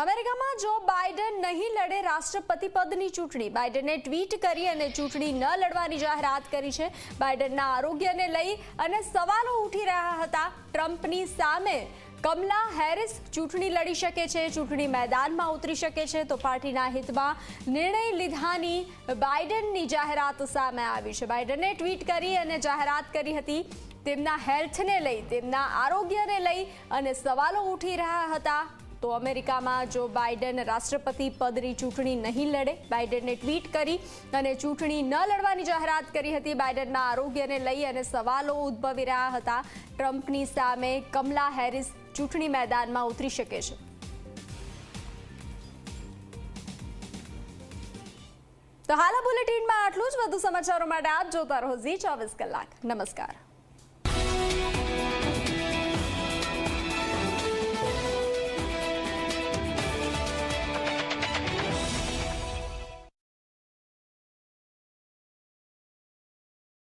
અમેરિકામાં જો બાઇડન નહીં લડે રાષ્ટ્રપતિ પદની ચૂંટણી, બાઇડને ટ્વીટ કરી અને ચૂંટણી ન લડવાની જાહેરાત કરી છે. બાઇડનના આરોગ્યને લઈ અને સવાલો ઉઠી રહ્યા હતા. ટ્રમ્પની સામે કમલા હેરિસ ચૂંટણી લડી શકે છે, ચૂંટણી મેદાનમાં ઉતરી શકે છે. તો પાર્ટીના હિતમાં નિર્ણય લીધાની બાઇડનની જાહેરાત સામે આવી છે. બાઇડને ટ્વીટ કરી અને જાહેરાત કરી હતી. તેમના હેલ્થને લઈ, તેમના આરોગ્યને લઈ અને સવાલો ઉઠી રહ્યા હતા. તો અમેરિકામાં જો બાઇડન રાષ્ટ્રપતિ પદની ચૂંટણી નહીં લડે, બાઇડને ટ્વીટ કરી અને ચૂંટણી ન લડવાની જાહેરાત કરી હતી. બાઇડનના આરોગ્યને લઈ અને સવાલો ઉદ્ભવી રહ્યા હતા. ટ્રમ્પની સામે કમલા હેરિસ ચૂંટણી મેદાનમાં ઉતરી શકે છે. તો હાલ બુલેટિનમાં આટલું જ. વધુ સમાચારો માટે આપ જોતા રહો ઝી 24 કલાક. નમસ્કાર.